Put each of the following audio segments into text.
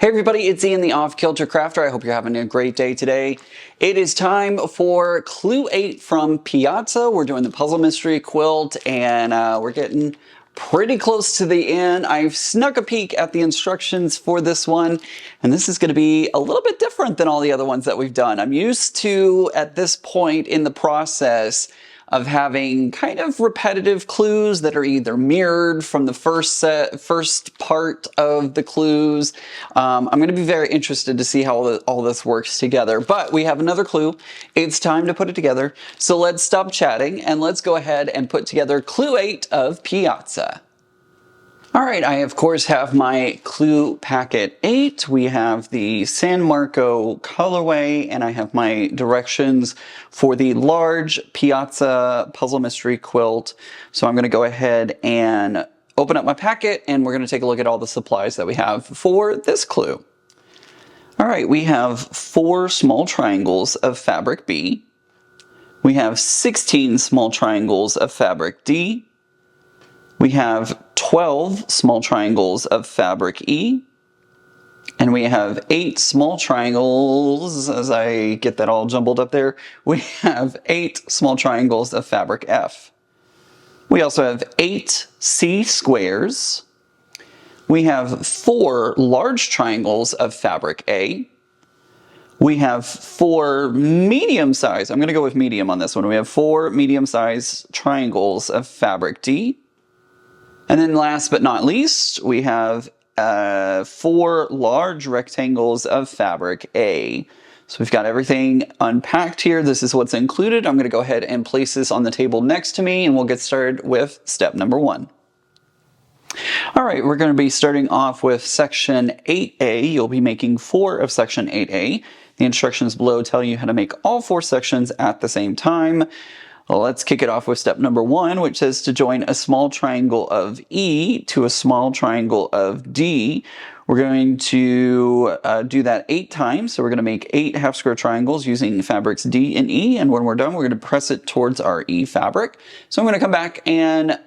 Hey everybody, it's Ian the Off Kilter Crafter. I hope you're having a great day today. It is time for Clue 8 from Piazza. We're doing the puzzle mystery quilt and we're getting pretty close to the end. I've snuck a peek at the instructions for this one, and this is going to be a little bit different than all the other ones that we've done. I'm used to, at this point in the process, of having kind of repetitive clues that are either mirrored from the first part of the clues. I'm going to be very interested to see how all this works together. But we have another clue. It's time to put it together. So let's stop chatting and let's go ahead and put together Clue 8 of Piazza. All right, I of course have my Clue Packet 8. We have the San Marco colorway, and I have my directions for the large Piazza puzzle mystery quilt. So I'm going to go ahead and open up my packet, and we're going to take a look at all the supplies that we have for this clue. All right, we have 4 small triangles of fabric B. We have 16 small triangles of fabric D. We have 12 small triangles of fabric E, and we have 8 small triangles, as I get that all jumbled up there, we have 8 small triangles of fabric F. We also have 8 C squares. We have 4 large triangles of fabric A. We have 4 medium size, I'm going to go with medium on this one, we have 4 medium size triangles of fabric D. And then last but not least, we have 4 large rectangles of fabric A. So we've got everything unpacked here. This is what's included. I'm going to go ahead and place this on the table next to me, and we'll get started with step number 1. All right, we're going to be starting off with section 8A. You'll be making 4 of section 8A. The instructions below tell you how to make all 4 sections at the same time. Well, let's kick it off with step number 1, which says to join a small triangle of E to a small triangle of D. We're going to do that 8 times. So we're going to make 8 half square triangles using fabrics D and E. And when we're done, we're going to press it towards our E fabric. So I'm going to come back and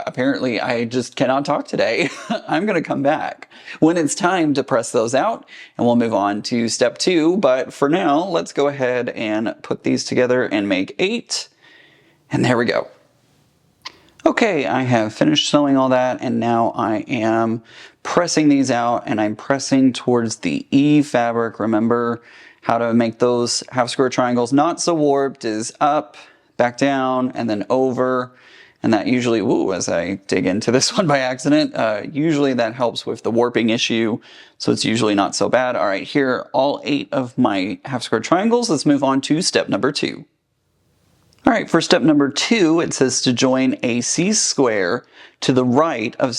apparently I just cannot talk today. I'm going to come back when it's time to press those out, and we'll move on to step 2. But for now, let's go ahead and put these together and make 8. And there we go. Okay, I have finished sewing all that, and now I am pressing these out, and I'm pressing towards the E fabric. Remember how to make those half square triangles not so warped is up, back down, and then over. And that usually, as I dig into this one by accident, usually that helps with the warping issue. So it's usually not so bad. All right, here are all 8 of my half square triangles. Let's move on to step number 2. All right, for step number 2, it says to join a C square to the right of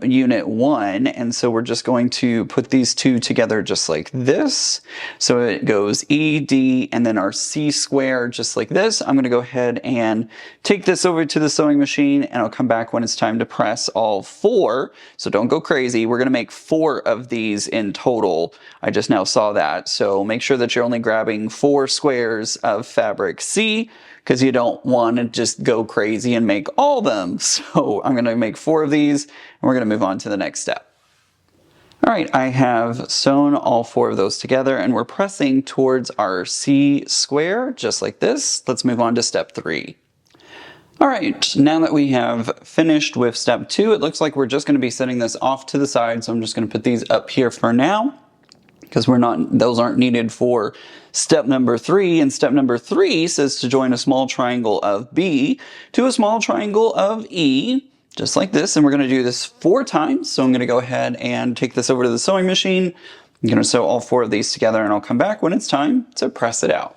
unit 1. And so we're just going to put these 2 together just like this. So it goes E, D, and then our C square just like this. I'm going to go ahead and take this over to the sewing machine, and I'll come back when it's time to press all 4. So don't go crazy. We're going to make 4 of these in total. I just now saw that. So make sure that you're only grabbing 4 squares of fabric C, because you don't want to just go crazy and make all of them. So I'm going to make 4 of these, and we're going to move on to the next step. All right, I have sewn all 4 of those together, and we're pressing towards our C square, just like this. Let's move on to step 3. All right, now that we have finished with step 2, it looks like we're just going to be setting this off to the side. So I'm just going to put these up here for now, because those aren't needed for step number 3. And step number 3 says to join a small triangle of B to a small triangle of E, just like this. And we're going to do this 4 times. So I'm going to go ahead and take this over to the sewing machine. I'm going to sew all 4 of these together, and I'll come back when it's time to press it out.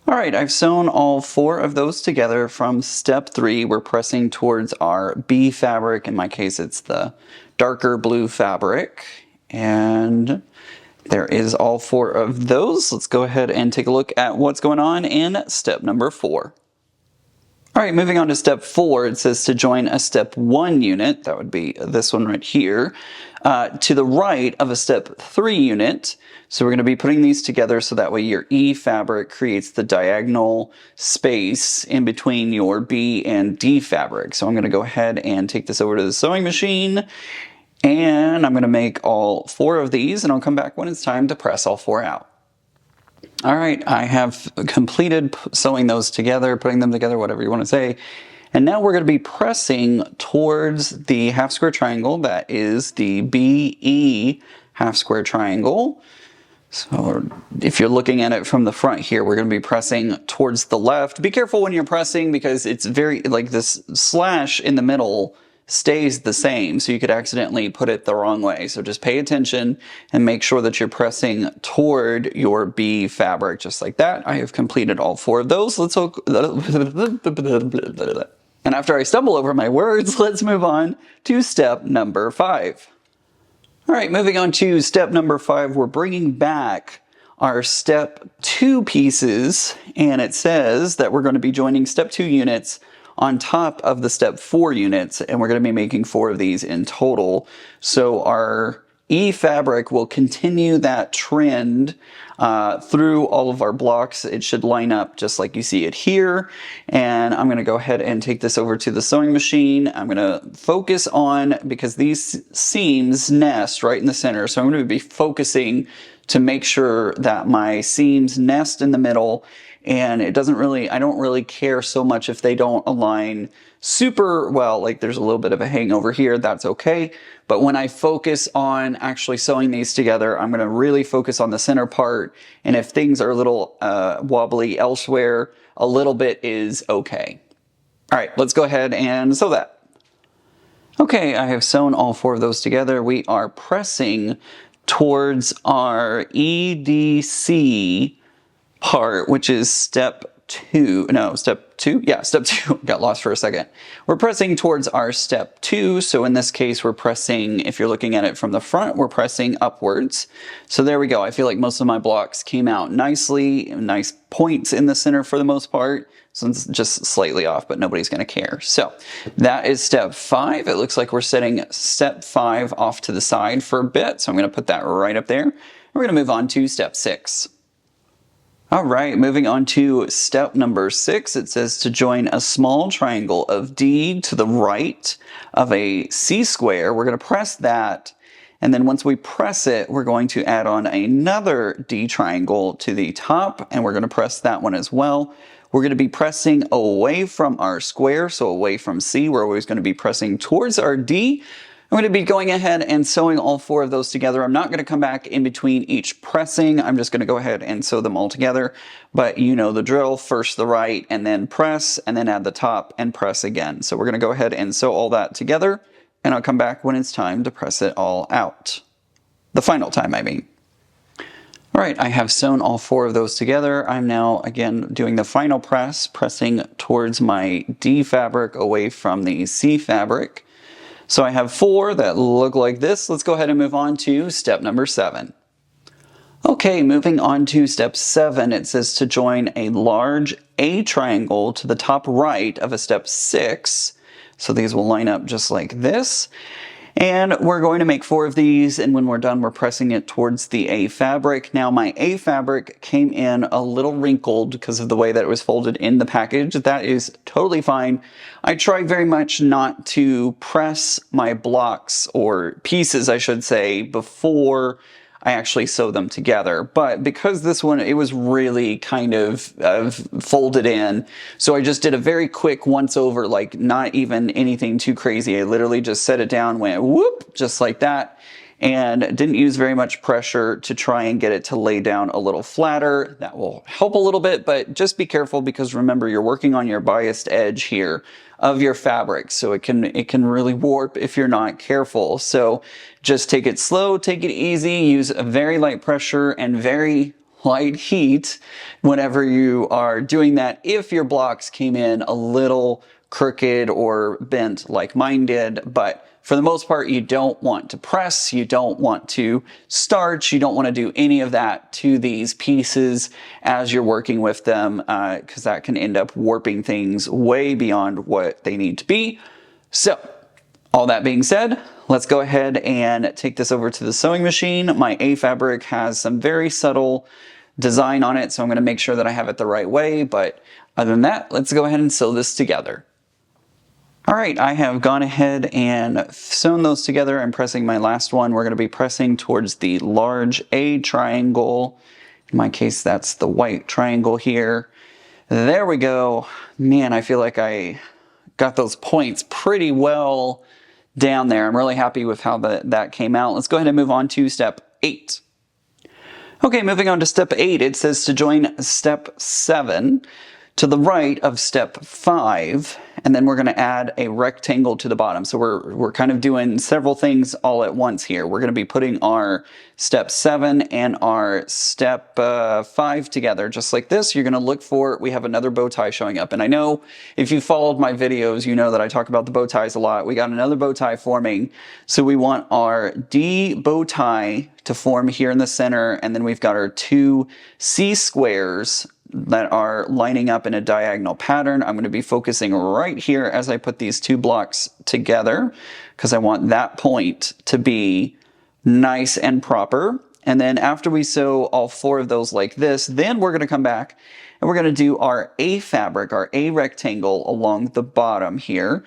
All right, I've sewn all 4 of those together from step 3. We're pressing towards our B fabric. In my case, it's the darker blue fabric. And there is all 4 of those. Let's go ahead and take a look at what's going on in step number 4. All right, moving on to step 4, it says to join a step 1 unit, that would be this one right here, to the right of a step 3 unit. So we're going to be putting these together so that way your E fabric creates the diagonal space in between your B and D fabric. So I'm going to go ahead and take this over to the sewing machine, And I'm going to make all 4 of these, and I'll come back when it's time to press all 4 out. All right, I have completed sewing those together, putting them together, whatever you want to say. And now we're going to be pressing towards the half square triangle. That is the BE half square triangle. So if you're looking at it from the front here, we're going to be pressing towards the left. Be careful when you're pressing because it's very, like this slash in the middle stays the same, so you could accidentally put it the wrong way. So just pay attention and make sure that you're pressing toward your B fabric, just like that. I have completed all 4 of those. Let's hope. And after I stumble over my words, let's move on to step number 5. All right, moving on to step number 5, we're bringing back our step 2 pieces, and it says that we're going to be joining step 2 units on top of the step 4 units, and we're going to be making 4 of these in total. So our E fabric will continue that trend through all of our blocks. It should line up just like you see it here. And I'm going to go ahead and take this over to the sewing machine. I'm going to focus on, because these seams nest right in the center, so I'm going to be focusing to make sure that my seams nest in the middle. And it doesn't really, I don't really care so much if they don't align super well, like there's a little bit of a hangover here, that's okay. But when I focus on actually sewing these together, I'm gonna really focus on the center part. And if things are a little wobbly elsewhere, a little bit is okay. All right, let's go ahead and sew that. Okay, I have sewn all 4 of those together. We are pressing towards our EDC part, which is step 2. No, step 2? Yeah, step 2. Got lost for a second. We're pressing towards our step 2. So in this case, we're pressing, if you're looking at it from the front, we're pressing upwards. So there we go. I feel like most of my blocks came out nicely, nice points in the center for the most part. So it's just slightly off, but nobody's going to care. So that is step 5. It looks like we're setting step 5 off to the side for a bit. So I'm going to put that right up there. We're going to move on to step 6. All right, moving on to step number 6, it says to join a small triangle of D to the right of a C square. We're going to press that, and then once we press it, we're going to add on another D triangle to the top, and we're going to press that one as well. We're going to be pressing away from our square, so away from C. We're always going to be pressing towards our D. I'm going to be going ahead and sewing all 4 of those together. I'm not going to come back in between each pressing. I'm just going to go ahead and sew them all together. But you know the drill, first the right and then press and then add the top and press again. So we're going to go ahead and sew all that together, and I'll come back when it's time to press it all out. The final time, I mean. All right, I have sewn all 4 of those together. I'm now, again, doing the final press, pressing towards my D fabric away from the C fabric. So I have 4 that look like this. Let's go ahead and move on to step number 7. Okay, moving on to step 7, it says to join a large A triangle to the top right of a step 6. So these will line up just like this. And we're going to make 4 of these, and when we're done, we're pressing it towards the A fabric. Now, my A fabric came in a little wrinkled because of the way that it was folded in the package. That is totally fine. I try very much not to press my blocks, or pieces, I should say, before I actually sew them together. But because this one, it was really kind of folded in, so I just did a very quick once over, like not even anything too crazy. I literally just set it down, went whoop, just like that, and didn't use very much pressure to try and get it to lay down a little flatter. That will help a little bit, but just be careful, because remember, you're working on your biased edge here of your fabric, so it can really warp if you're not careful. So just take it slow, take it easy, use a very light pressure and very light heat whenever you are doing that, if your blocks came in a little crooked or bent like mine did. But for the most part, you don't want to press, you don't want to starch, you don't want to do any of that to these pieces as you're working with them, because that can end up warping things way beyond what they need to be. So, all that being said, let's go ahead and take this over to the sewing machine. My A fabric has some very subtle design on it, so I'm going to make sure that I have it the right way. But other than that, let's go ahead and sew this together. All right, I have gone ahead and sewn those together. I'm pressing my last one. We're going to be pressing towards the large A triangle. In my case, that's the white triangle here. There we go. Man, I feel like I got those points pretty well down there. I'm really happy with how that came out. Let's go ahead and move on to step 8. Okay, moving on to step 8, it says to join step 7 to the right of step 5, and then we're going to add a rectangle to the bottom. So we're kind of doing several things all at once here. We're going to be putting our step 7 and our step 5 together, just like this. You're going to look for, we have another bow tie showing up. And I know if you followed my videos, you know that I talk about the bow ties a lot. We got another bow tie forming. So we want our D bow tie to form here in the center, and then we've got our 2 C squares that are lining up in a diagonal pattern. I'm going to be focusing right here as I put these 2 blocks together because I want that point to be nice and proper. And then after we sew all 4 of those like this, then we're going to come back and we're going to do our A fabric, our A rectangle along the bottom here.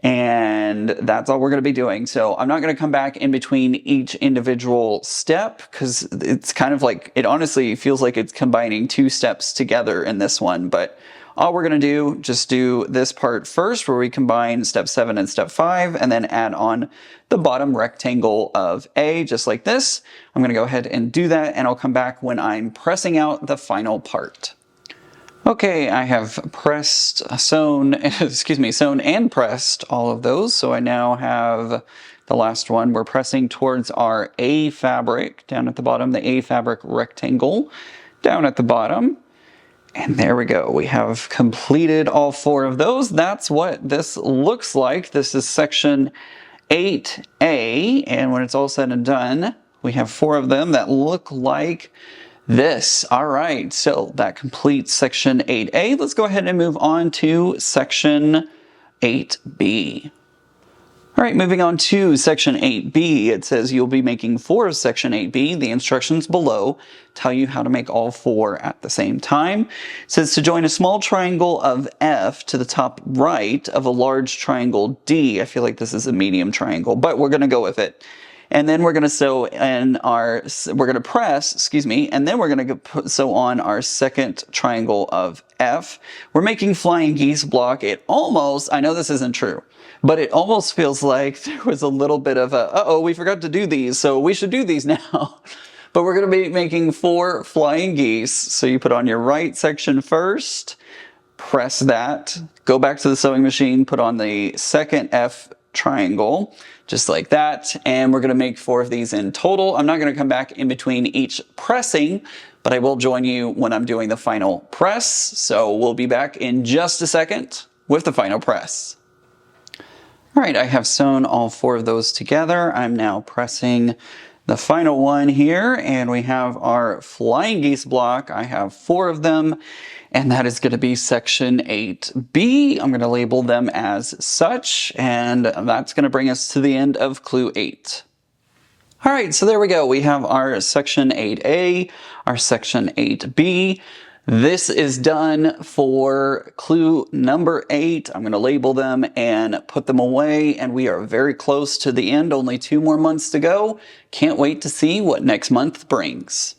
And that's all we're going to be doing. So I'm not going to come back in between each individual step because it's kind of like, it honestly feels like it's combining 2 steps together in this one. But all we're going to do, just do this part first where we combine step 7 and step 5 and then add on the bottom rectangle of A just like this. I'm going to go ahead and do that and I'll come back when I'm pressing out the final part. Okay, I have sewn and pressed all of those. So I now have the last one. We're pressing towards our A fabric down at the bottom, the A fabric rectangle down at the bottom. And there we go. We have completed all 4 of those. That's what this looks like. This is section 8A. And when it's all said and done, we have 4 of them that look like this. All right, so that completes section 8A. Let's go ahead and move on to section 8B. All right, moving on to section 8B, it says you'll be making 4 of section 8B. The instructions below tell you how to make all 4 at the same time. It says to join a small triangle of F to the top right of a large triangle D. I feel like this is a medium triangle, but we're going to go with it. And then we're going to sew in we're going to press, and then we're going to sew on our second triangle of F. We're making flying geese block. It almost, I know this isn't true, but it almost feels like there was a little bit of a, uh-oh, we forgot to do these, so we should do these now. But we're going to be making 4 flying geese. So you put on your right section first, press that, go back to the sewing machine, put on the second F triangle, just like that. And we're going to make 4 of these in total. I'm not going to come back in between each pressing, but I will join you when I'm doing the final press. So we'll be back in just a second with the final press. All right, I have sewn all 4 of those together. I'm now pressing the final one here, and we have our flying geese block. I have 4 of them, and that is going to be section 8B. I'm going to label them as such, and that's going to bring us to the end of clue 8. All right, so there we go. We have our section 8A, our section 8B. This is done for clue number 8. I'm going to label them and put them away, and we are very close to the end. Only 2 more months to go. Can't wait to see what next month brings.